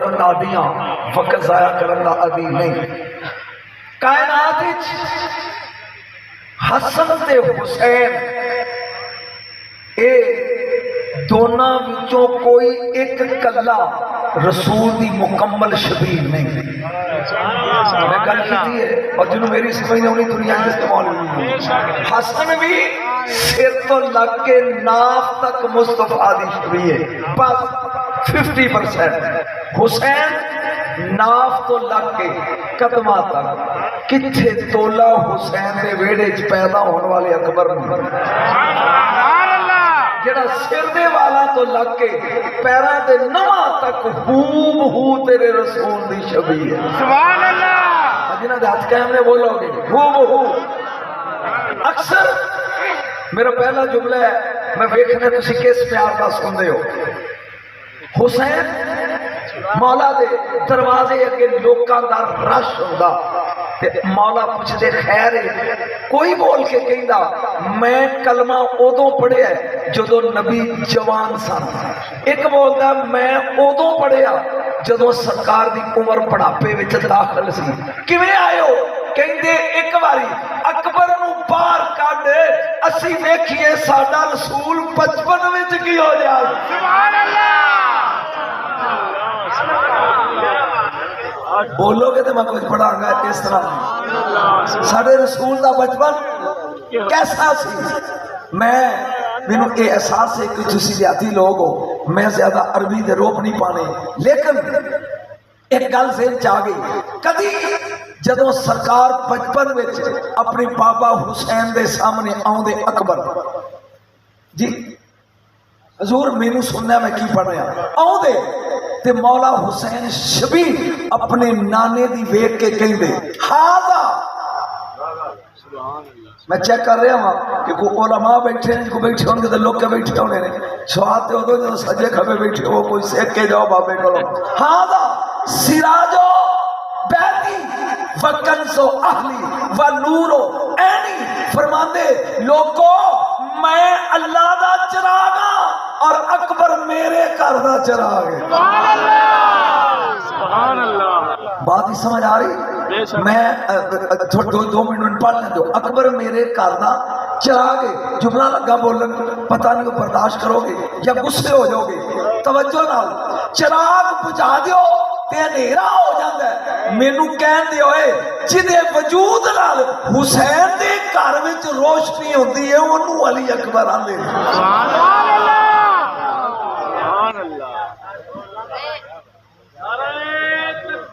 پڑھن آدیاں وقت ضائع کرن دا عادی نہیں. کائنات وچ حسن تے حسین اے دونوں وچوں کوئی ایک کلا رسول دی مکمل شبیہ نہیں. میں گل کی ہے اور جنہوں میری سمجھ نہیں ہونی دنیا کے استعمال ہوئی. حسن بھی سر تو لگ کے ناف تک مصطفیٰ دی شبیہ ہے بس 50%. حسین ناف تو لگ کے قدمہ تک کتھے تولا حسین دے ویڑے چ پیدا ہونے والے اکبر میں جڑا سر دے والا تو لگ کے پیرا دے نواں تک ہو تیرے رسول دی شبیہ ہے. سبحان اللہ. جنہاں دے ہاتھ کیمرے بولو گے ہو. اکثر میرا پہلا جملہ ہے میں ویکھنے تسی کس پیار دا سندے ہو. حسین مولا دے دروازے اگے لوکاں دا رش ہوندا تے مولا پوچھدے خیر ہے کوئی بول کے کہندا میں کلمہ ادوں پڑھیا جدوں نبی جوان سن. ایک بولدا میں ادوں پڑھیا جدوں سرکار دی عمر بڑھاپے وچ داخل سی. کیویں آئے ہو؟ کہندے ایک باری اکبر نو باہر کڈ اسی ویکھیے ساڈا رسول 55 وچ کی ہو جائے. سبحان اللہ. بولو گے تو میں کچھ پڑھا گا اس طرح سارے رسول دا بچپن کیسا سی. مینوں یہ احساس ہے کہ تسی دیہاتی لوگ ہو میں زیادہ عربی دے روپ نہیں پانے لیکن ایک گل ذہن چ آ گئی. کدی جدوں سرکار بچپن وچ اپنی بابا حسین دے سامنے آؤندے اکبر جی حضور مینوں سننا میں کی پڑھ رہا آؤندے تے مولا حسین شبیہ اپنے نانے دی ویکھ کے کہندے ہاذا. میں چیک کر رہا ہوں کہ کوئی علماء بیٹھے ہیں کو بیٹھے ہوں گے تو لوگ کے بیٹھے ہونے نے سوات ادو جو سجے کھبے بیٹھے ہو کوئی سیک کے جاؤ بابے کرو. ہاذا سراجو بیتی وکنزو اہلی و نورو اینی. فرماندے لوگو میں اللہ دا چراغ اور اکبر میرے گھر دا چراغ ہے. سبحان اللہ. بات ہی سمجھ آ رہی؟ میں دو منٹ پڑھ لیں دو. اکبر میرے گھر دا چراغ ہے. جملہ لگا بولن پتہ نہیں وہ برداشت کرو گے یا غصے ہو جاؤ گے. توجہ نال چراغ بجھا دیو تے اندھیرا ہو جاتا ہے. مینوں کہن دے ہوئے جدے وجود نال حسین دے گھر وچ روشنی ہوندی ہے اونوں علی اکبر آندے. سبحان اللہ.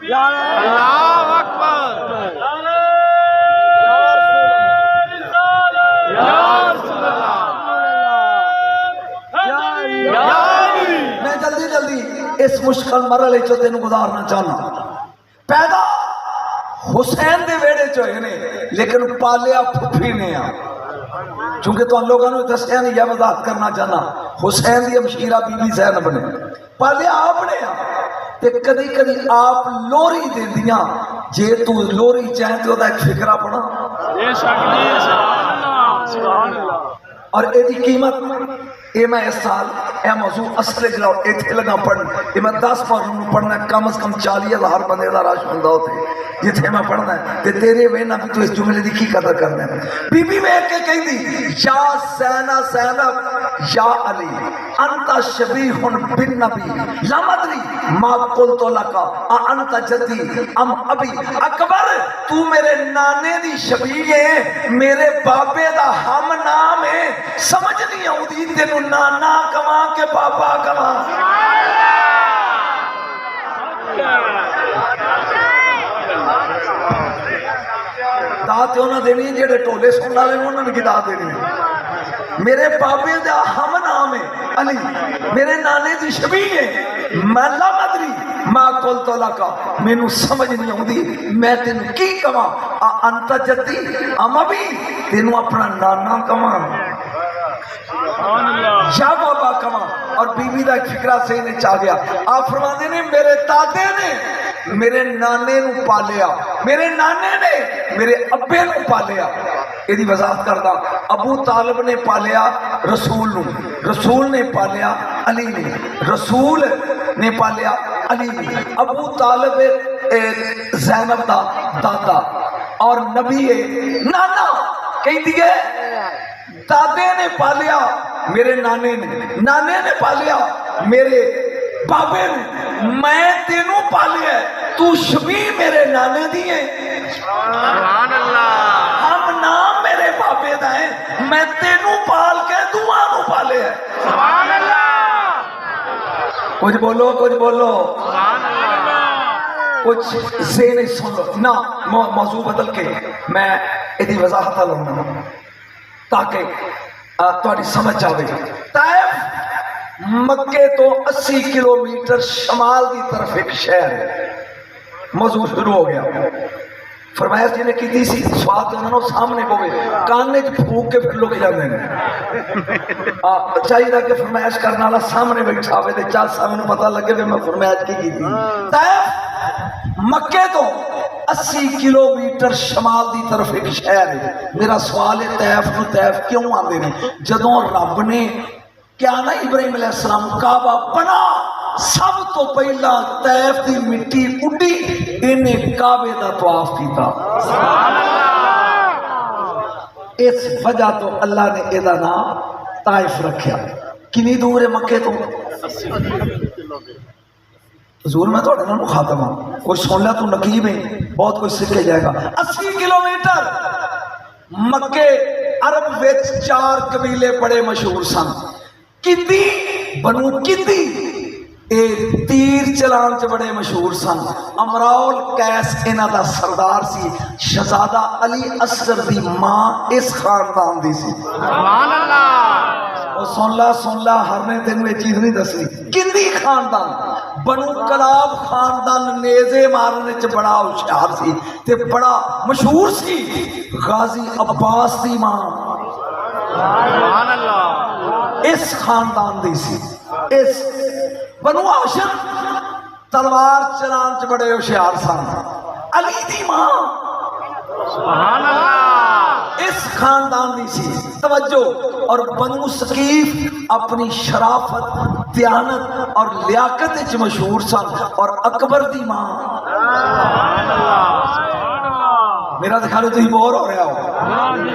اللہ اکبر. میں جلدی جلدی اس مشکل مرحلے چ تینوں گزارنا چاہنا. پیدا حسین دے ویڑے چ ہوئے نے لیکن پالیا پھپھی نے آ. چونکہ تو ان لوگوں نے دسیا نہیں یہ وضاحت کرنا چاہنا حسین دی ہمشیرہ بی بی زینب نے پالیا آپ نے آ تے کدی کدی آپ لوری دے دیاں جے تو لوری چاہیں تو دا ایک فکرہ پڑھا. اور اے دی قیمت اے میں اس سال اے موضوع اصل جلاؤ اے تھے لگا پڑھنا اے میں 10 پڑھنا پڑھنا کم از کم 40,000 بندے دا راش بندہ ہوتے جتھے میں پڑھنا ہے تے تیرے وینا بھی تو اس جملے دی کی قدر کرنا ہے. بی بی ویکھ کے کہیں دی یا سینا زینب یا علی انت شبیح بن نبی لا مدری ما قلت لک انت جدی ام ابی. اکبر تو میرے نانے دی شبیہ ہے میرے بابے دا ہم نام ہے. سمجھ نہیں آؤں تینوں نانا کما کے بابا کما. دات انہوں نے دینی جڑے ٹولے سن والے انہوں نے کی دات دینی. میرے بابے دا ہم نام ہے علی میرے نانے دی شبیہ ہے میں لا مدری ما قلت لک. مینوں سمجھ نہیں آؤندی میں تینوں کی کہاں انت جدی ام ابی تینوں اپنا نانا کہاں یا بابا کما. اور بی بی دا ایک فکرہ سے انہیں چاہ گیا. آپ فرماندے نے میرے دادے نے میرے نانے نو پالیا میرے نانے نے میرے ابے نو پالیا. یہ دی وضاحت کردا ابو طالب نے پالیا رسول نو رسول نے پالیا علی نے رسول نے پالیا علی ابو طالب زینب دا دادا اور نبی نانا کہہ دیے دادے نے پالیا میرے نانے نے پالیا میرے بابے نے، میں تینوں پالیا تو شبی میرے نانے دیے، سبحان اللہ، ہم نام میرے بابے دا ہے، میں تینوں پال کے دعا نو پالے ہے۔ سبحان اللہ، کچھ بولو سبحان اللہ، کچھ ذہن سن لو نا، موضوع بدل کے میں ایدی وضاحت لوں تاکہ تھوڑی سمجھ آوے۔ طائف مکے تو 80 کلومیٹر شمال دی طرف ایک شہر ہے۔ موضوع شروع ہو گیا، فرمایا جی نے کی تھی سی سواد انہوں نے سامنے ہوئے کاننے جو پھوک کے پھر لوگ جاندے ہیں، چاہیے تھا کہ فرمائش کرنا والا سامنے بیٹھا ہوئے تھے، چاہ سامنے پتہ لگے کہ میں فرمائش کی تھی۔ طائف مکے تو 80 کلومیٹر شمال دی طرف ایک شہر ہے۔ میرا سوال ہے طائف کیوں آندے نے؟ جدوں رب نے کیا نا ابراہیم علیہ السلام کعبہ بنا، سب تو پہلا طائف دی مٹی اڈی، انہیں کعبے دا طواف کیتا۔ سبحان اللہ، اس وجہ تو اللہ نے ادا نام طائف رکھیا۔ کنی دور ہے مکے تو؟ حضور میں تو اڈنا مخاطب ہوں، کوئی سن لیا تو نقیب ہے، بہت کوئی سکھ جائے گا۔ 80 کلومیٹر مکے عرب وچ 4 قبیلے بڑے مشہور سن، کدی بنو کدی اے تیر چلان چ بڑے مشہور سن۔ امراؤل قیس انہاں دا سردار سی، شہزادہ علی اصغر دی ماں اس خاندان دی سی۔ سبحان اللہ، او سن لا ہر نے تینوں یہ چیز نہیں دسنی۔ کندی خاندان بنو کلاب خاندان نیزے مارنے چ بڑا ہوشیار سی تے بڑا مشہور سی۔ غازی عباس دی ماں سبحان اللہ، اس خاندان دی سی۔ اس بنو ہاشم تلوار چلان چ بڑے ہوشیار سن۔ علی دی ماں سبحان اللہ، اس خاندان دی سی۔ توجہ، اور بنو ثقیف اپنی شرافت، دیانت اور لیاقت وچ مشہور سن، اور اکبر دی ماں سبحان اللہ، میرا تو خیال تھی بور ہو رہا ہو،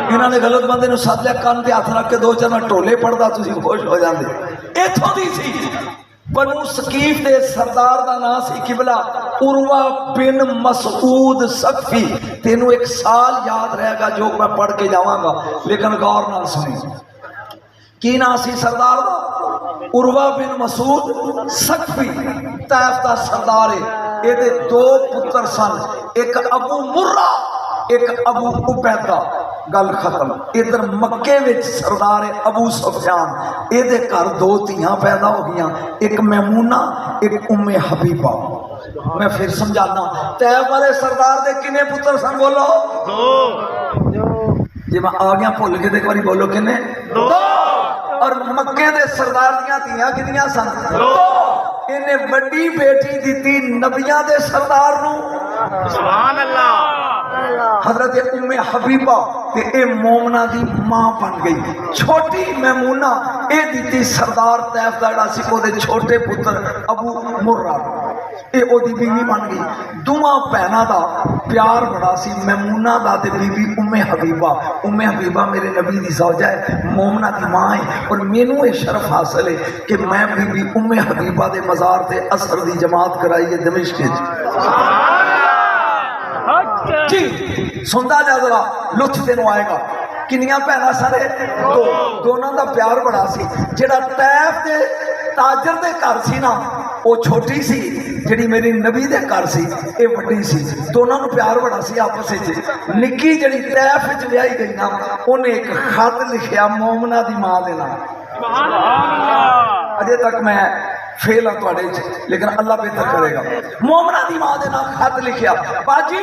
انہوں نے غلط بندے نو سد لیا کان تے ہاتھ رکھ کے 2-4 ٹولے پڑھدا تسی خوش ہو جاندے۔ ایتھوں دی سی بنو ثقیف دے سردار دا نام سی قبلہ عروہ بن مسعود ثقفی۔ تینوں ایک سال یاد رہے گا جو میں پڑھ کے جاواں گا، لیکن غور نال سنی۔ کی نام سی سردار دا؟ عروہ بن مسعود ثقفی، طائف دا سردار ہے۔ یہ 2 پتر سن، ایک ابو مرہ ایک ابو عبیدہ۔ گل ختم۔ ادھر مکے وچ سردار ابو سفیان، یہ گھر 2 دھیاں پیدا ہو گیا، ایک میمونہ ایک ام حبیبہ۔ میں پھر سمجھانا، طائف والے سردار دے کنے پتر سن؟ بولو 2، جی میں آ گیا بھول کے ایک باری بولو کنے؟ 2۔ اور مکے دے سردار دیاں دھیاں کتنیاں سن؟ 2۔ انہیں بڑی بیٹی دیتی نبیاں دے سردار نو، سبحان اللہ، حضرت ام حبیبہ، تے اے مومنہ دی ماں بن گئی۔ چھوٹی میمونہ اے دیتی سردار طائف دا سی کو دے چھوٹے پتر ابو مرہ، اے او دی بیوی بن گئی۔ دوواں بہناں دا پیار بڑا سی، میمونہ دا تے بی بی ام حبیبہ۔ ام حبیبہ میرے نبی دی زوجہ ہے، مومنہ دی ماں ہے، اور مینوں یہ شرف حاصل ہے کہ میں بی بی ام حبیبہ دے مزار تے اثر دی جماعت کرائی ہے دمشق وچ۔ جی سندا جا ذرا لطف تینوں آئے گا۔ کنیاں بہناں سارے؟ 2۔ دونوں دا پیار بڑا سی۔ جڑا طائف دے تاجر دے گھر سی نا وہ چھوٹی سی، جڑی میری نبی دے گھر سی اے وڈی سی۔ دونوں نوں پیار بڑا سی آپس وچ۔ نکی جڑی طائف وچ ویائی گئی نا انہیں ایک خط لکھیا مومنہ دی ماں دے نام۔ سبحان اللہ، اجے تک میں فیل ہوں تھوڑے، لیکن اللہ بہتر کرے گا۔ مومنہ دی ماں دے نام خط لکھیا، باجی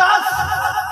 10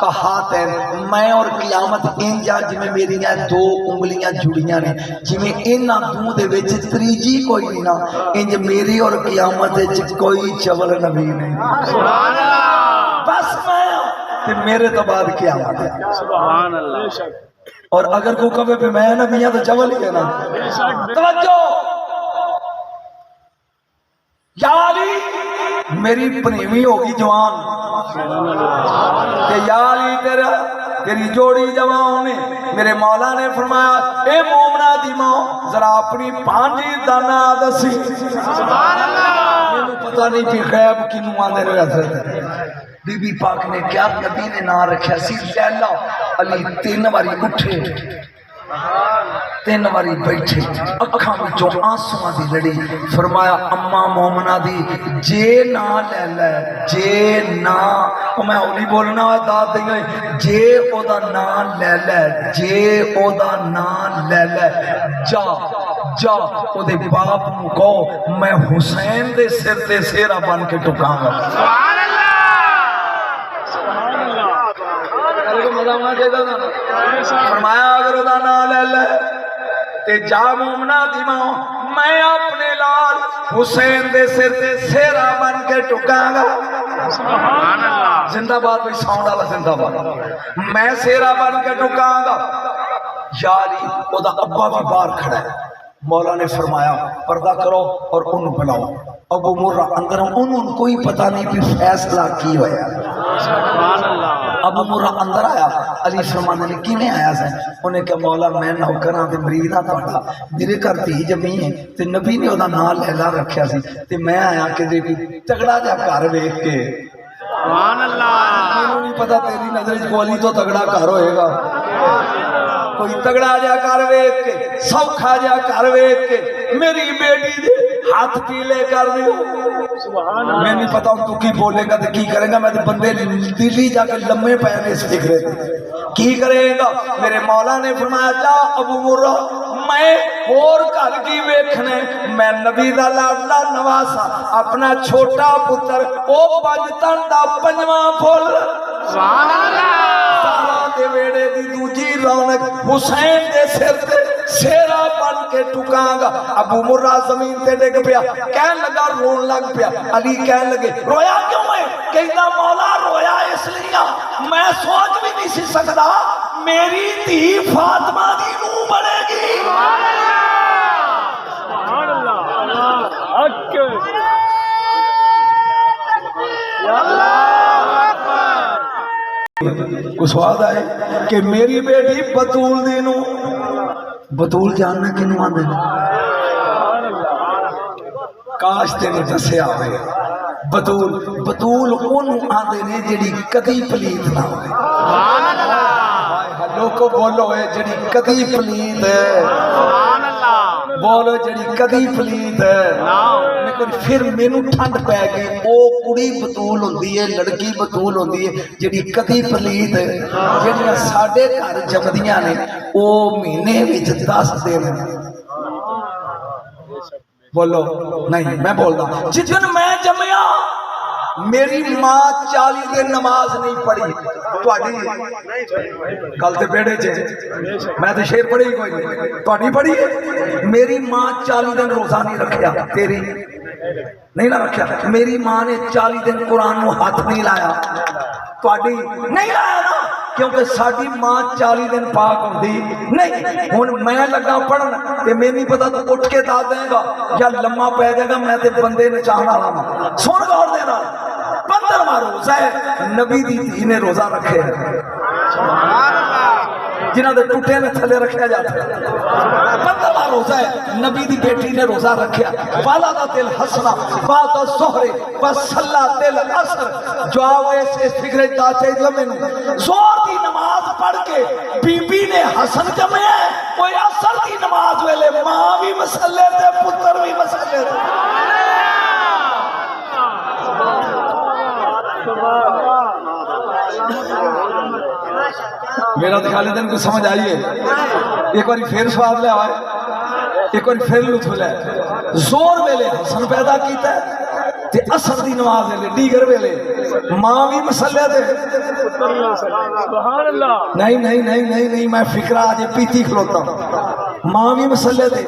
کہاتین میں اور قیامت انجا جویں میریاں دو انگلیاں جڑیاں نے جویں انہاں دو دے وچ تریجی کوئی نہیں نا انج میری اور قیامت وچ کوئی چول نبی نہیں سبحان اللہ بس میں تے میرے تو بعد قیامت ہے سبحان اللہ اور اگر کوئی کہے پہ میں نبی ہوں تو چول ہی ہے نا توجہ یا علی میری پنیوی ہوگی جوان کہ یا علی تیری جوڑی جوان نے میرے مولا نے فرمایا اے مومنہ دی ماں ذرا اپنی پانجی دانا دسی سبحان اللہ میں پتہ نہیں کہ غیب کنوں آنے رہے حضرت بی بی پاک نے کیا نبی نے نہ رکھا سی لیلا علی 3 باری اٹھے 3 باری بیٹھے اکھاں وچوں آنسواں دی لڑی فرمایا اما مومنہ دی جے نہ لے لے جے نہ میں اولی بولنا ہے داد دیں جے او دا نا لے لے جے او دا نا لے لے جا جا او دے باپ نو کہو میں حسین دے سر تے سیرا بن کے ٹکاں گا سبحان اللہ فرمایا اگر ادا نہ لے لے تے جا مومنہ دی ماں میں اپنے لال حسین دے سر تے سیرا بن کے ٹکاں گا سبحان اللہ زندہ باد بھئی ساؤنڈ والا زندہ باد میں سیرا بن کے ٹکاں گا یا علی ادا ابا بھی باہر کھڑا ہے مولا نے فرمایا پردہ کرو اور ان بلاؤ ابو مرہ اندر انہوں کوئی پتہ نہیں بھی فیصلہ کی ہویا سبحان اللہ ابو مرہ اندر آیا علی فرمانے نے کی میں آیا سے انہیں کہا مولا میں نوکران تے مریدہ توڑا میرے گھر تھی جمی ہے تے نبی نے ادا نال لیلا رکھیا سی تے میں آیا کہ دیکھی تگڑا جا گھر ویکھ کے سبحان اللہ مینوں نہیں پتا تیری نظر کو علی تو تگڑا گھر ہوئے گا کوئی تگڑا جا کر ویکھ کے سوکھا جا کر ویکھ کے میری بیٹی دے ہاتھ پیلے کر دیو میں نہیں پتا ہوں تو کی بولے گا تو کی کرے گا میں تو بندے دلی جا کے لمحے پہنے اس فکرے کی کرے گا میرے مولا نے فرمایا جا ابو مرہ میں اور گھر کی ویکھنے میں نبی دا لاڈلا نواسا اپنا چھوٹا پتر او پنجتن دا 5واں پھول سبحان اللہ سارا دے ویڑے دی دوجی رونق حسین دے سر تے سیرا بن کے ٹکاں گا ابو مرہ زمین تے ڈگ پیا کہن لگا رون لگ پیا علی کہن لگے رویا کیوں ہے کہتا مولا رویا اس لیے میں سوچ بھی نہیں سی سکتا میری تھی فاطمہ دی نو بڑھے گی سبحان اللہ حق یا اللہ کو سواد آئے کہ میری بیٹی بطول دینو بطول جاننا کنو آن دینا کاش تینے دسے آوے بطول انہوں آن دینے جڑی کدی پلیت نہ ہوئے سبحان اللہ لوگو بولو ہے جڑی کدی پلیت ہے سبحان اللہ بولو جڑی کدی پلیت ہے لیکن پھر مینوں ٹھنڈ پہ گئی او کڑی بطول ہوندی ہے لڑکی بطول ہوندی ہے جڑی کدی پلیت ہے جڑیاں ساڈے گھر جمدیاں نے او مہینے وچ 10 دن بولو نہیں میں بولدا جتن میں جمیا میری ماں 40 دن نماز نہیں پڑھی تواڈی کل تے بیڑے چ میں تے شیر پڑھی کوئی نہیں تواڈی پڑھی ہے میری ماں 40 دن روزہ نہیں رکھیا تیری نہیں نہ رکھیا میری ماں نے 40 دن قرآن نو ہاتھ نہیں لایا تواڈی نہیں لایا نا کیونکہ ساڈی ماں 40 دن پاک ہوندی نہیں ہن میں لگا پڑھن تے میں نہیں پتا تو اٹھ کے دا دے گا یا لمحہ پے جائے گا میں تے بندے نچاہنا لاواں سن غور دے نال 15واں روزہ ہے نبی دی دھی نے روزہ رکھے سبحان اللہ جنہاں دے ٹوٹے نے تھلے رکھیا جاتا ہے 15واں روزہ ہے نبی دی بیٹی نے روزہ رکھیا والدت الحسنہ بعد الظہر وصلات العصر جو آوے سے فکر دا چاہیے میں زور دی نماز پڑھ کے بی بی نے حسن جمعے کوئی عصر دی نماز ویلے ماں بھی مسلے تے پتر بھی مسلے تے میرا دکھالی دن کو سمجھ آئیے ایک باری پھر سواد لے آئے ایک باری پھر لطف لے زور ویلے حسن پیدا کیتا ہے تے اثر دی نماز ویلے دیگر ویلے ماں بھی مسلے تے سبحان اللہ نہیں نہیں نہیں نہیں نہیں میں فکرہ آج پیتی کھلوتا ہوں ماں بھی مسلے تے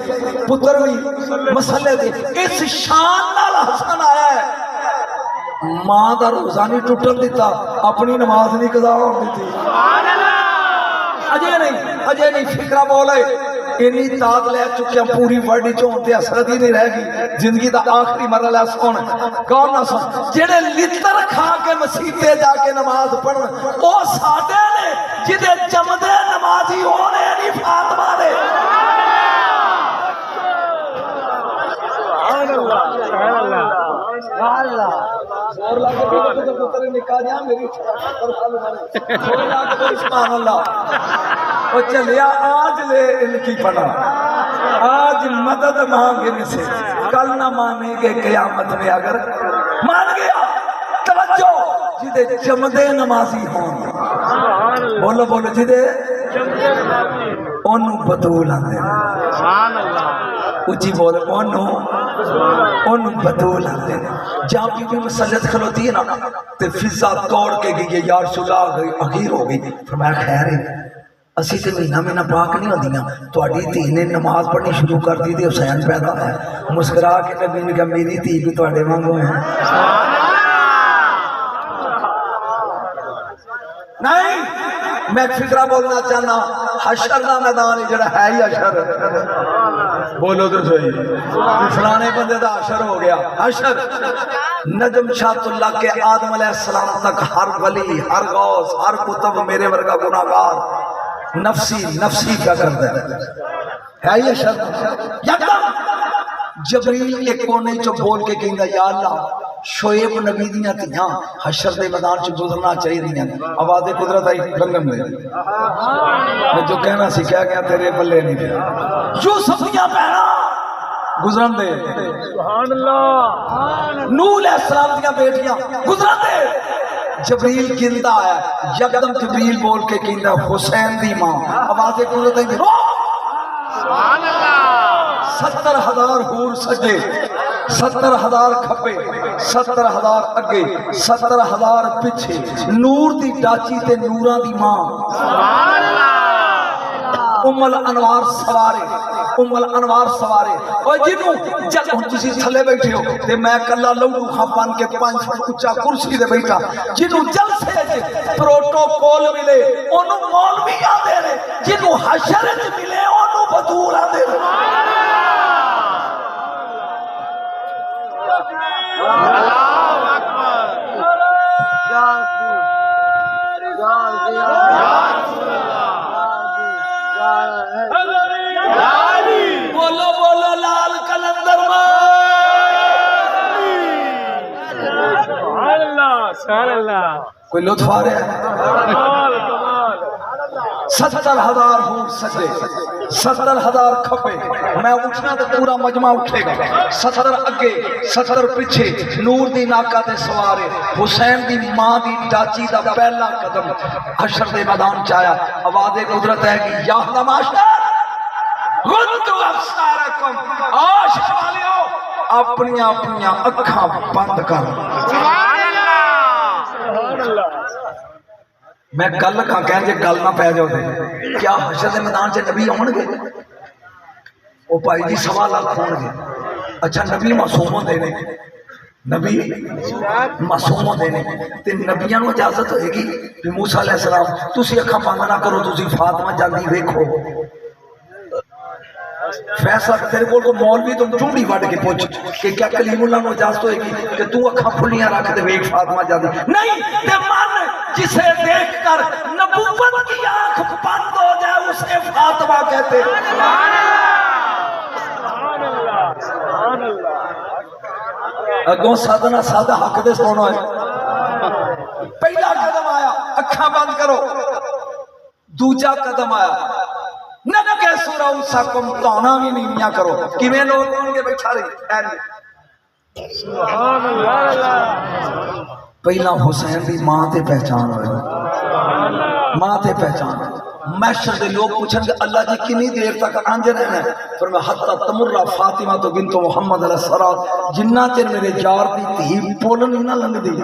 پتر بھی مسلے تے اس شان نال حسن آیا ہے ماں دا روزہ نہیں ٹوٹن دیتا اپنی نماز نہیں قضا ہون دیتی اجے نہیں فکرہ بولے انی تاق لے چکے پوری ورڈی چونتے حسرت ہی نہیں رہ گی زندگی دا آخری مرحلہ سون کون نہ سون جڑے لتر کھا کے مسیتے جا کے نماز پڑھن او ساڈے نے جدے جمدے نمازی ہونے نہیں فاطمہ دے سبحان اللہ سبحان اللہ اللہ زور لا کے تو پتر نکاح دیا میری زور لا کے سبحان اللہ او چلیا آج لے ان کی پناہ آج مدد مانگے ان سے کل نہ مانے گے قیامت میں اگر مان گیا توجہ جدے جمدے نمازی ہوں بولو بولو جدے انہوں بدول آنے سبحان اللہ اچھی بولے انہوں بدول آنے جہاں کی بھی مسجد کھلوتی ہے نا تو فضا توڑ کے گئی یا رسول اللہ گئی اغیر ہو گئی فرمایا خیر ہے اسی سے مہینہ پاک نہیں ہوتی ہیں تو اڈی تھی نے نماز پڑھنی شروع کر دی تھی حسین پیدا ہے مسکرا کے نبی نے کہا میری تھی بھی تو اڈے مانگو ہیں نہیں میں فکرہ بولنا چاہنا حشر کا میدان جڑا ہے ہی حشر بولو تو صحیح فلانے بندے دا حشر ہو گیا حشر نجم شاہت اللہ کے آدم علیہ السلام تک ہر ولی ہر غوث ہر کتب میرے ورگا گناہگار نفسی نفسی کیا کرتا ہے ہی حشر یکدم جبریل ایک کونے چو بول کے کہیں گا یا اللہ شعیب نبی دیاں تیاں حشر دے میدان چ گزرنا چاہیے دیاں آواز قدرت آئی لنگم میں جو کہنا سی کیا کیا تیرے بلے نہیں دیا یوسف دیاں پہنا گزرن دے سبحان اللہ نوح علیہ السلام دیاں بیٹیاں گزرن دے جبریل گندا ہے یکدم جبریل بول کے کہندا حسین دی ماں آواز قدرت آئی سبحان اللہ 70,000 حور سجے 70,000 کھپے 70,000 اگے 70,000 پیچھے نور دی ڈاچی تے نوراں دی ماں سبحان اللہ ام الانوار سوارے اوے جنوں جل ہن تسی تھلے بیٹھے ہو تے میں کلا لوڈو کھا بن کے 5 فٹ اونچا کرسی تے بیٹھا جنوں جلسے وچ پروٹوکول ملے اونوں مولوی آندے نے جنوں حشر وچ ملے اونوں بدور آندے نے اللہ اکبر یا رسول یا رسول اللہ بولو بولو لال کلندر سبحان اللہ سبحان اللہ کوئی لطف آ رہا ہے کمال کمال 70,000 حور سجے 70,000 کھپے میں اٹھنا تو پورا مجمع اٹھے گا 70 اگے 70 پیچھے نور دی ناکا تے سوارے حسین دی ماں دی ڈاچی دا پہلا قدم حشر دے میدان چایا آواز قدرت ہے کہ یا معاشر غضوا ابصارکم عاشق والیو اپنی اکھاں بند کر سبحان اللہ سبحان اللہ میں گل کہاں کہیں جے گل نہ پہ جاؤ دے کیا حشر دے میدان سے نبی آن گے وہ پائی جی 1.25 لاکھ ہون گے اچھا نبی معصوم ہوندے نے نبی معصوم ہوندے نے تے نبیاں نوں اجازت ہوئے گی کہ موسیٰ علیہ السلام تسی اکھاں بند نہ کرو تسی فاطمہ جاندی ویکھو فیصلہ تیرے کو مولوی تم چونڈی وڈ کے پوچھ کہ کیا کلیم اللہ نو اجازت ہوئے گی کہ تو اکھاں کھلیاں رکھ دے ویکھ فاطمہ جاندی نہیں تے من جسے دیکھ کر نبوت کی آنکھ بند ہو جائے اسے فاطمہ کہتے سبحان اللہ سبحان اللہ اگوں سادنا سادہ حق دے سونا ہے پہلا قدم آیا اکھاں بند کرو دوجا قدم آیا نہ کہ سورہ انساکم تونا بھی نہیں میاں کرو کیویں لوگ ہوں گے بیٹھا رہی سبحان اللہ پہلا حسین دی ماں تے پہچان ہوئے ماں تے پہچان محشر دے لوگ پوچھیں گے اللہ جی کتنی دیر تک انج رہنا ہے؟ فرمایا حتی تمرہ فاطمہ تو بنت محمد علیہ السلام، جنہ چر میرے یار دی تھی پول نہیں نہ لنگ دی،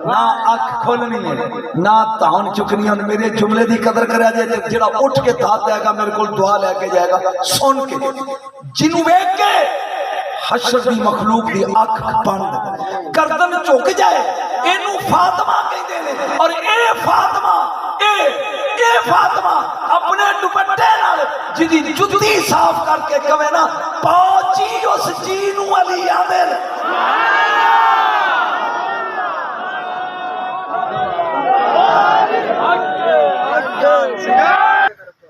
نہ اکھ کھولنی ہے نہ تان چکنی ہے، میرے جملے دی قدر کرے جائے جڑا اٹھ کے دھات دے گا میرے کو دعا لے کے جائے گا سن کے جنوں ویکھ کے حشر دی مخلوق دی اکھ بند گردن چک جائے اینو فاطمہ کہندے نے، اور اے فاطمہ اپنے دوپٹے نال جدی جُتی صاف کر کے کہے نا پہنچی اس جی نو علی آدھے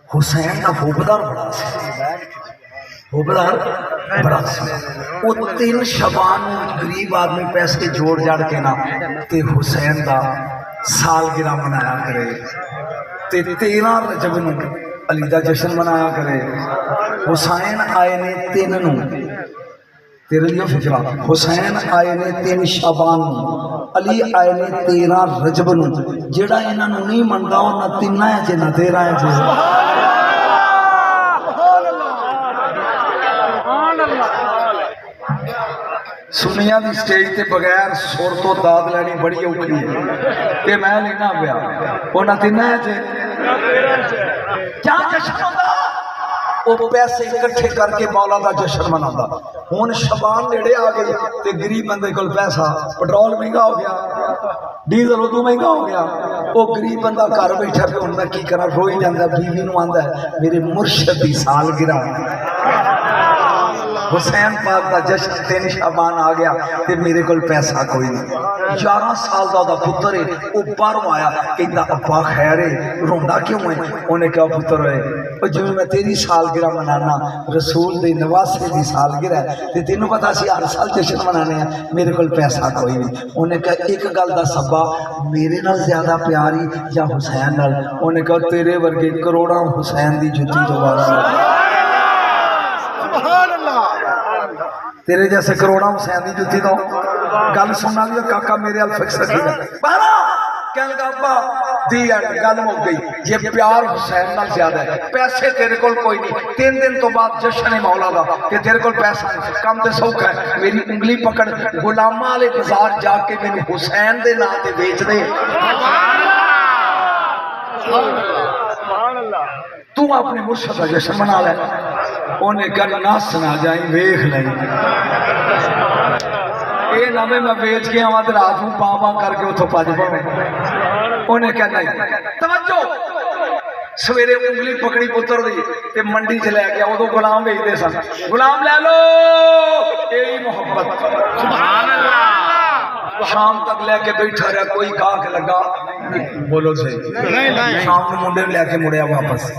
حسین کا خوبدار بڑا سی، خوبدار بڑا سی، وہ 3 شبان غریب آدمی پیسے جوڑ جاڑ کے نا تے حسین دا سالگرہ منایا کرے، تے 13 رجب نو علی دا جشن منایا کرے۔ حسین آئے نے 3 نو، تیرے لیے فکرہ، حسین آئے نے 3 شبان نو، علی آئے نے 13 رجب نو، جیڑا انہاں نو نہیں مندا او نہ 3 ہے جے نہ 13 ہے جے۔ سنیا دی سٹیج تے بغیر سر تو داد لینی بڑی اوکھی ہے کہ میں لینا پیا وہ نہ 3 ہے جے کیا جشن ہوتا وہ پیسے اکٹھے کر کے مولا دا جشن مناتا۔ ہن شبان نیڑے آ گئی تے غریب بندے کول پیسہ، پٹرول مہنگا ہو گیا، ڈیزل ادو مہنگا ہو گیا، وہ غریب بندہ گھر بیٹھا پہ ہن میں کی کراں، روئی جاندا، بیوی نو آندا ہے میرے مرشد دی سالگرہ حسین پاک دا جشن 3 شعبان آ گیا تے میرے کول پیسہ کوئی نہیں۔ 11 سال دا پتر ہے وہ باہروں آیا کہندا ابا خیر ہے روندا کیوں ہے؟ انہیں کہا پتر ہے او جویں میں تیری سالگرہ منانا رسول دے نواسے دی سالگرہ ہے تے تینوں پتہ سی ہر سال جشن منانے ہیں، میرے کول پیسہ کوئی نہیں۔ انہیں کہا ایک گل دا سبا میرے نال زیادہ پیاری یا حسین نال؟ انہیں کہا تیرے ورگے کروڑاں حسین دی جُتی تو واسطے، تیرے جیسے کروڑاں حسین دی جُتی تو گل سننا بھی کاکا میرے ال فکس رکھی بارہ کہنے کا ابا دی گل مک گئی، یہ پیار حسین نال زیادہ ہے، پیسے تیرے کول کوئی نہیں، 3 دن تو بعد جشن مولا دا کہ تیرے کول پیسہ نہیں، کم تے سوکھ ہے میری انگلی پکڑ غلاماں والے بازار جا کے مینوں حسین دے نام تے بیچ دے، تو اپنے مرشد کا جشن منا لے۔ انہیں کہا نس نہ جائیں ویخ لیں اے نامے میں بیچ کے آواں تے رات نوں پاں پاں کر کے اتھوں بھج پاویں۔ انہیں کہا نہیں توجہ، سویرے انگلی پکڑی پتر دی تے منڈی چ لے گیا، ادو غلام بیچتے سن، غلام لے لو یہی محبت سبحان اللہ۔ شام تک لے کے بیٹھا رہا، کوئی گاہک لگا بولو صحیح، شام کو منڈے لے کے مڑیا واپس،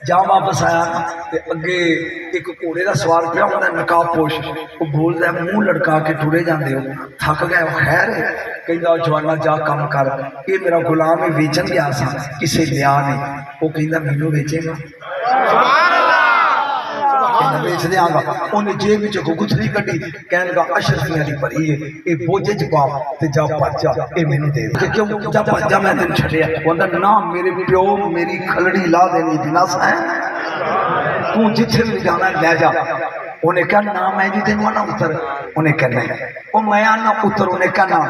جا واپس آیا تے اگے ایک گھوڑے دا سوار پیا ہوندا نقاب پوش، وہ بولدا ہے منہ لڑکا کے ٹرے جاندے ہو، تھک گئے ہو خیر ہے؟ کہندا جوانا جا کام کر، یہ میرا غلام ہے ویچن گیا سا کسے لیا نہیں، وہ کہندا مینوں ویچے گا سبحان اللہ، کہندا بیچ دیاں گا۔ انہیں جیب وچ گتھری کڈی، کہن لگا اشرفی علی پری ہے اے بوجھے چ پا تے جا بھج جا، اے مینوں دے کہ کیوں جا بھج جا میں تینوں چھڈیا؟ کہندا نا میرے پیو میری کھلڑی لا دینی بنا سا تو جتھے بھی جانا لے جا۔ انہیں کہا نا میں جی تینوں نہ اتر، انہیں کہا نہیں وہ میں نہ اتر، انہیں کہا نا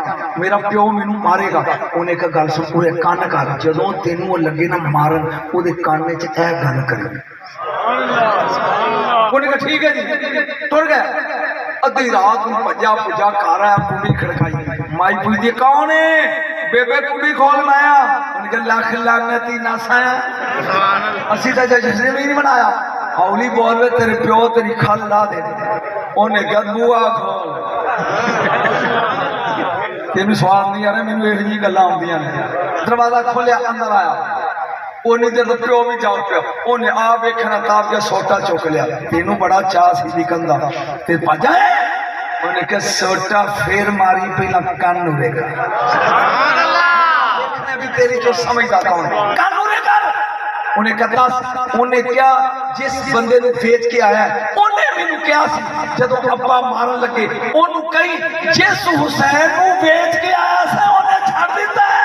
میرا پیو مینوں مارے گا۔ انہیں کہا گل سن پورے کان کر، جدوں تینوں لگے نا مارن وہ کان چ اے گل کرے۔ انہیں کہا ٹھیک ہے جی، ٹر گئے۔ ادھی رات میں پجا پجا کر آیا، کنڈی کھڑکائی، مائی پوچھتی کون ہے؟ بےبے کنڈی کھول مایا۔ انہیں کہا لکھ لعنتی نس آیا، اسی تا جشن بھی نہیں منایا، ہولی بول وے تیرے پیو تیری کھل لا دے۔ انہیں کہا بوا کھول، تینوں سواد نہیں آ رہا، مینوں یہ جی گلاں آندیاں نے۔ دروازہ کھولیا، اندر آیا، انہیں دیر پیو بھی جاؤ پیا، انہیں آ ویکھنا تاب کے سوٹا چوک لیا، تینوں بڑا چاہ سی نکلدا تے بھجا ہے۔ انہیں کہا سوٹا پھر ماری پہلا کان نورے گا سبحان اللہ، دیکھنے بھی تیری جو سمجھدا کون ہے، کان نورے گا۔ انہیں کہا دس، انہیں کیا جس بندے نے بیچ کے آیا ہے انہیں مینوں کیا سی جدوں ابا مارن لگے، انہوں کہیں جس حسین نوں بیچ کے آیا سی انہیں چھڑ دیتا ہے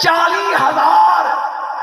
40,000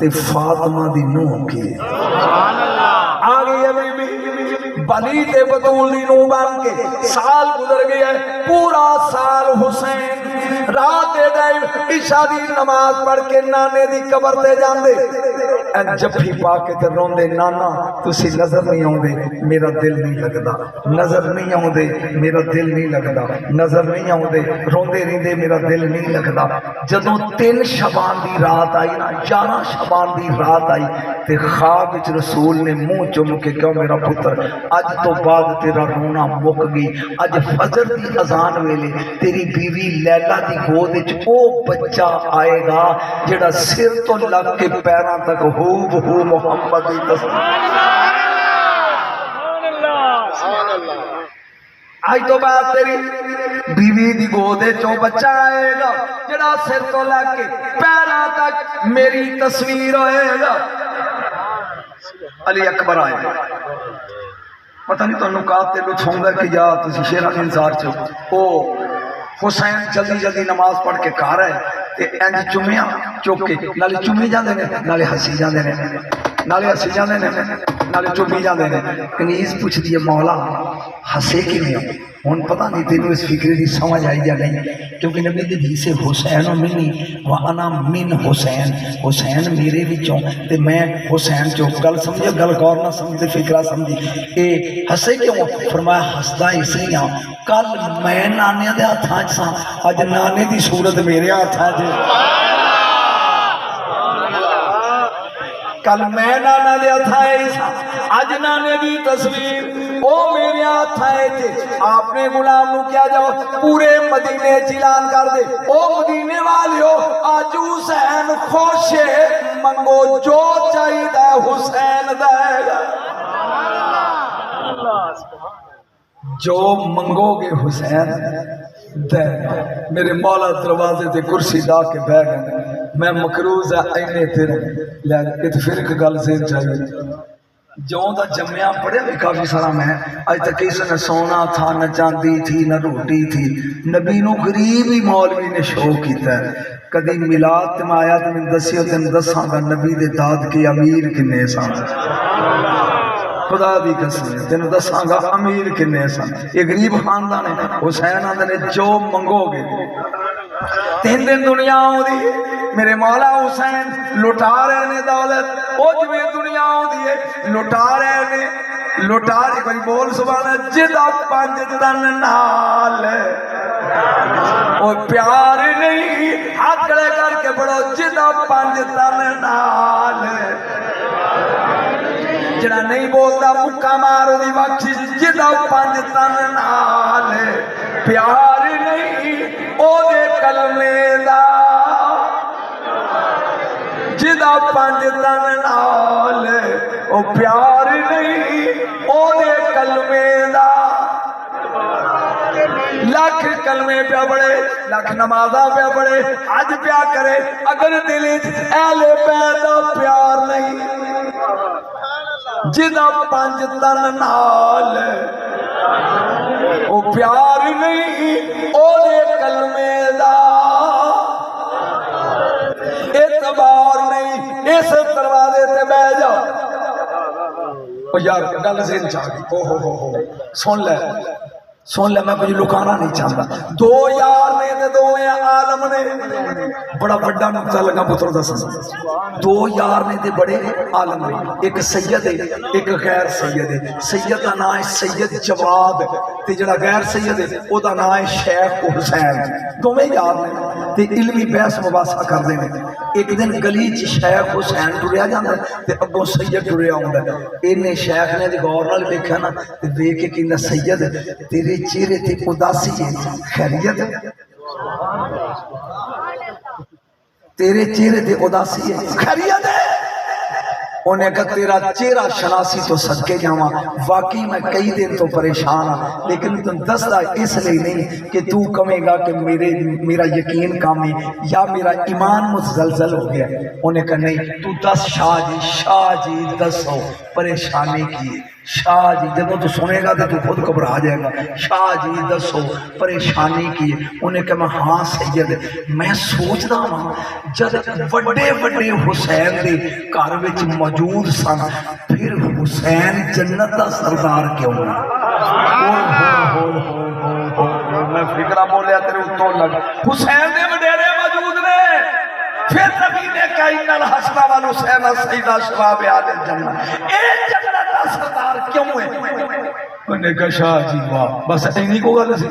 تے فاطمہ دی نوح کی آگئی ہے بی بی بنی تے بطول دی نوح بن کے سال گزر گیا ہے پورا سال حسین رات دے ٹائم عشاء دی نماز پڑھ کے نانے دی قبر تے جاندے جفی پا کے تے روندے نانا تسی نظر نہیں آوندے میرا دل نہیں لگدا نظر نہیں آوندے میرا دل نہیں لگدا نظر نہیں آوندے روندے رہندے میرا دل نہیں لگدا جدوں 3 شعبان دی رات آئی نا 11 شعبان دی رات آئی تے خواب وچ رسول نے منہ چوم کے کہا میرا پتر اج تو بعد تیرا رونا مک گئی اج فجر دی اذان ویلے تیری بیوی لیلا دی گود وچ او بچہ آئے گا جڑا سر تو لگ کے پیراں تک ہو محمد دی تصویر آج تو بعد تیری بیوی دی گودے چوں بچہ آئے گا جڑا سر تو لگ کے پیراں تک میری تصویر ہوئے گا علی اکبر آئے گا پتہ نہیں تو نکات تے لطف ہوں گا کہ یا تسی شیران انسار چھو او حسین جلدی جلدی نماز پڑھ کے کھا رہے تے انج چمیاں چوک کے نالے چمی جاندے نے نالے ہسی جاندے نے نالے ہسی جاندے نے نالے چمی جاندے نے کنیز پوچھ دیے مولا ہسے کیویں ہن پتہ نہیں تینوں اس فکر دی سمجھ آئی یا نہیں کیونکہ نبی دی حدیث سے حسین منی وانا من حسین حسین میرے وچوں تے میں حسین چوں گل سمجھو گل غور نہ سمجھے فکرہ سمجھی اے ہسے کیوں فرمایا ہسدا اس لیے ہاں کل میں نانے دے ہتھاں چ ساں اج نانے دی صورت میرے ہتھاں چ کل میں نانا دے ہتھاں اج نانے دی تصویر او میرے ہتھاں تے آپ نے غلام نو کیا جاؤ پورے مدینے اعلان کر دے او مدینے والیو اج حسین خوش منگو جو چاہیدا حسین دے گا جو منگو گے حسین دے میرے مولا دروازے تے کرسی ڈا کے بہ گئے میں مقروض ہے اینے تیرے لیکن پھر ایک گل ذہن چاہیے جوں دا جمعہ پڑھے بھی کافی سارا میں آج تک کسی نے سونا تھا نہ چاندی تھی نہ روٹی تھی نبی نو غریب ہی مولوی نے شو کیتا ہے کدی میلاد تے میں آیا تے میں دسیو تے دساں گا نبی دے داد کے امیر کنے سن خدا دی قسم تینوں دساں گا امیر کنے سن یہ غریب خاندان ہے حسین آندے نے جو منگو گے 3 دن دنیا آؤندی میرے مولا حسین لٹا رہے نے دولت او جویں دنیا آؤندی ہے لٹا رہے نے لٹا رہے کوئی بول سبحان جدا 5 تن نال او پیار نہیں ہاتھ کھڑے کر کے بڑو جدا 5 تن نال جڑا نہیں بولتا مکہ مارو دی بخشش جدا 5 تن نال پیار نہیں او دے کلمے دا جدا 5 تن نال او پیار نہیں او دے کلمے دا لاکھ کلمے پیا پڑے لاکھ نمازاں پیا پڑے اج پیا کرے اگر دل وچ اہل بیت دا پیار نہیں جدا 5 تن نال او پیار نہیں او دے کلمے دا اعتبار نہیں اس دروازے تے بیٹھ جا او یار گل ذہن چاہ گئی او سن لے میں کچھ لکانا نہیں چاہتا 2 یار نے تے 2 عالم نے بڑا بڑا نقطہ لگا پتر دا سن 2 یار نے تے بڑے عالم نے ایک سید ہے ایک غیر سید ہے سید دا نام ہے سید جواد تے جڑا غیر سید ہے او دا نام ہے شیخ حسین دوویں یار نے تے علمی بحث مباحثہ کردے نے ایک دن گلی چ شیخ حسین ٹریا جاندا تے اگوں سید ٹریا ہوندا اینے شیخ نے غور نال ویکھیا نا تے ویکھ کے کہندا سید تیرے چہرے تے اداسی ہے خیریت تیرے چہرے تے اداسی ہے خیریت ہے انہیں کہا تیرا چہرہ شناسی تو صدقے جاواں واقعی میں کئی دن تو پریشان ہوں لیکن تم دستا اس لیے نہیں کہ تو کمے گا کہ میرا یقین کام ہے یا میرا ایمان متزلزل ہو گیا انہیں کہا نہیں تو دس شاہ جی دسو پریشانی کی شاہ جی جب تو سنے گا تو خود گھبرا جائے گا. شاہ جی دسو پریشانی کی ہے؟ انہیں کہا میں ہاں سید ہے. میں سوچدا ہاں جب وڈے وڈے حسین دے گھر وچ موجود سن پھر حسین جنت دا سردار کیوں ہے؟ میں فکرہ بولیا تیرے اتوں لگ حسین دے وڈیرے موجود نے پھر نبی نے کہا ان الحسن والحسین سیدہ شباب اہل الجنہ اے جنت دا سردار کیوں ہے؟ انہوں نے کہا شاہ جی واہ بس اینی کو گل سی.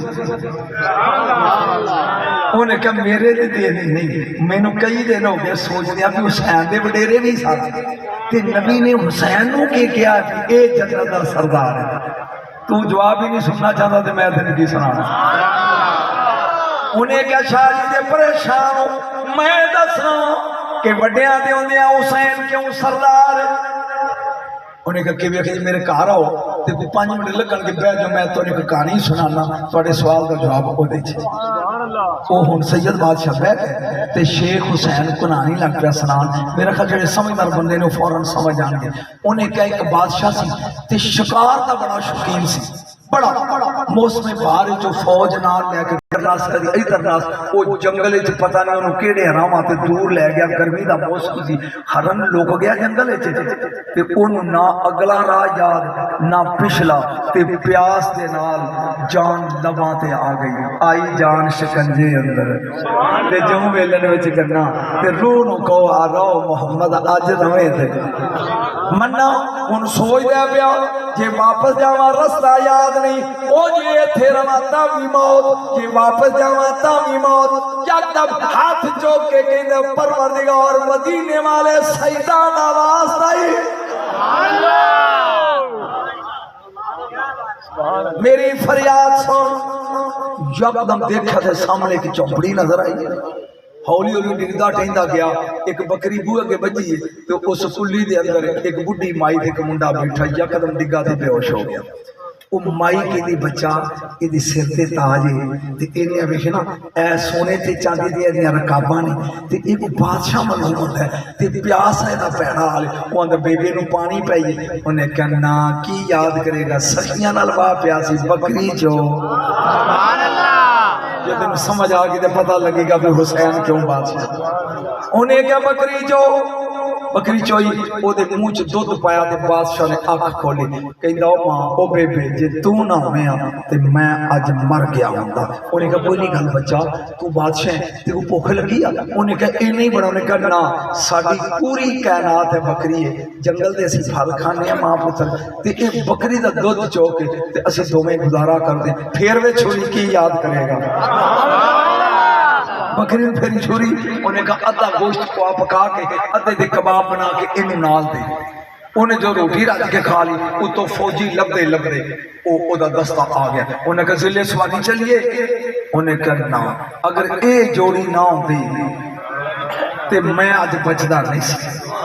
انہوں نے کہا میرے دے دینے نہیں میں نے کئی دن ہو گئے سوچ دیا کہ حسین دے وڈیرے بھی ساتھ تے نبی نے حسین نو کے کیا کہ اے جنت دا سردار ہے. تو جواب ہی نہیں سننا چاہتا تو میں تین کی سنا. انہیں کیا شاہ جی دے پریشان ہو میں دسنا کہ وڈیاں دے ہوندے حسین کیوں سردار. انہیں کہا کہ ویکھ میرے گھر آؤ تے 5 منٹ لگن کے بیٹھ جو میں تھوڑی کوئی کہانی سنانا تھوڑے سوال کا جواب او دے چھے. وہ ہن سید بادشاہ بیٹھ گئے تے شیخ حسین کو کہانی لگ پیا سنان. میرا خیال جڑے سمجھدار بندے نے فوراً سمجھ جان گے. انہیں کہا ایک بادشاہ سی تے شکار دا بڑا شوقین سی بڑا موسم بہار جو فوج نال لے کے کرناس کدی ادھر ناس وہ جنگل وچ پتہ نہیں انہوں کیڑے حراماں تے دور لے گیا. گرمی دا موسم سی ہرن لوک گیا جنگل وچ تے اونوں نہ اگلا راہ یاد نہ پچھلا تے پیاس دے نال جان لباں تے آ گئی. آئی جان شکنجے اندر تے جوں ویلن وچ کرنا تے روح نو کہو آ رہو محمد اج نویں تے منا ہن سوچ دے پیا جے واپس جاواں رستہ یاد نہیں او جے ایتھے رواں تاں وی موت جے واپس جاواں تاں وی موت. یکدم ہاتھ چوک کے کہندے پروردگار مدینے والے سیداں دا واسطہ میری فریاد سن. یکدم دیکھا تے سامنے کی چوپڑی نظر آئی. ہولی ہولی ڈگدا ٹیندا گیا ایک بکری بوئے کے بجی تو اس کلی دے اندر ایک بڈھی مائی تے ایک منڈا بیٹھا یکدم ڈگا تے بے ہوش ہو گیا. وہ مائی کے دی بچہ یہ دی سر تے تاج ہے تے انہاں ویکھ نا اے سونے تے چاندی دی انہاں رکاباں نے تے ایک بادشاہ معلوم ہوندا ہے تے پیاس ہے دا پیڑا حال او اندر بیبی نو پانی پائیے. انہیں کہنا کی یاد کرے گا سخیاں نال وا پیاسی بکری جو سبحان اللہ. جب تم سمجھ آ گئی تے پتہ لگے گا کہ حسین کیوں بادشاہ. انہیں کیا بکری جو بکری چوئی او دے منہ چ دودھ پایا تے بادشاہ نے اکھ کھولی کہندا او ماں او بیبے جے تو نہ ہویا تے میں اج مر گیا ہوندا. انہیں کہا کوئی نہیں گل بچہ تو بادشاہ تے کو بھوک لگی آ. انہیں کہا اے نہیں بڑا. انہیں کہا نا ساڈی پوری کائنات ہے بکری ہے جنگل دے اسی پھل کھانے ہیں ماں پتر تے اے بکری دا دودھ چو کے تے اسی دوویں گزارا کر دیں پھر وے چھوڑی کی یاد کرے گا. بکری پھری چھوری. انہیں کہا ادھا گوشت کو پکا کے ادھے دے کباب بنا کے انہوں نال دے. انہیں جو روٹی رکھ کے کھا لی وہ تو فوجی لبدے لبدے او دا دستہ آ گیا. انہیں کہا ذلے سواری چلیے. انہیں کہا نا اگر اے جوڑی نہ ہوندی تے میں آج بچدا نہیں سی.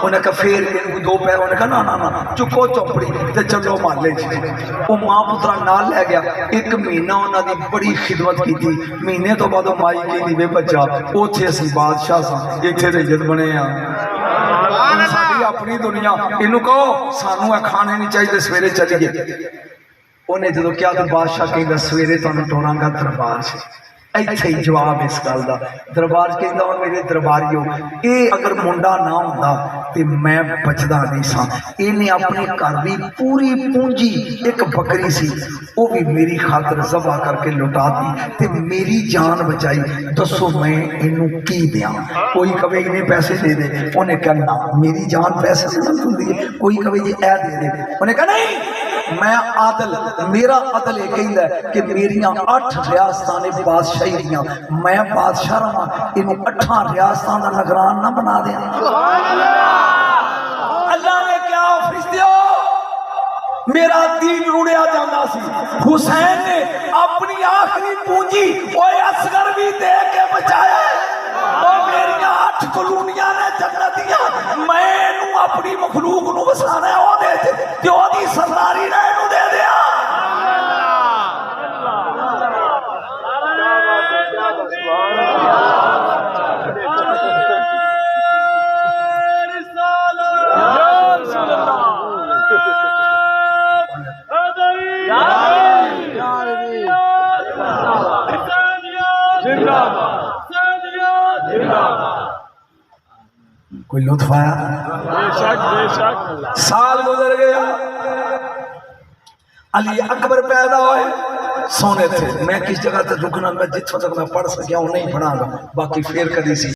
انہیں کہا پھر دو پیر. انہیں کہا نا نا نا چکو چوپڑی تے چلو محلے چ. وہ ماں پترا نال لے گیا. ایک مہینہ انہاں دی بڑی خدمت کی تھی. مہینے تو بعد مائی کی دی وے بچہ اوتھے اسی بادشاہ ساں ایتھے تے عزت بنے ہاں. ساری اپنی دنیا اینو کہو سانو اے کھانے نہیں چاہیے سویرے چلی گئے. انہیں جدو کیا تو بادشاہ کہندا سویرے تانوں ٹوراں گا دربار سے. ایتھے ہی جواب اس گل دا دربار کہندا میرے درباریو اے اگر منڈا نہ ہوندا تے میں بچدا نہیں سا. اینے اپنے گھر دی پوری پونجی ایک بکری سی او بھی میری خاطر ذبح کر کے لٹا دی تے میری جان بچائی. دسو میں اینو کی دیاں؟ کوئی کہے انہیں پیسے دے دے. انہیں کہنا میری جان پیسے سے نہ ہوندی ہے. کوئی کہے جی اے دے دے. انہیں کہا نہیں میں عادل میرا عدل یہ کہندا ہے کہ میریاں 8 ریاستاں نے بادشاہی دیاں میں بادشاہ رہاں انہوں 8 ریاستاں دا نگران نہ بنا دیا. اللہ نے کیا فرشتیو میرا دین روڑیا جانا سی. حسین نے اپنی آخری پونجی اوے اصغر بھی دے کے بچایا. وہ میریاں 8 کلونیاں نے جنتیاں میں نو اپنی مخلوق نو وسانا ہے او دے تے او دی سرداری نے نو دے دیا. کوئی لطف آیا؟ بے شک سال گزر گیا، علی اکبر پیدا ہوئے، سونے تھے، میں کس جگہ تک رکنا، میں جتنا تک میں پڑھ سکیا ہوں نہیں پڑھا گا، باقی پھر کدی سی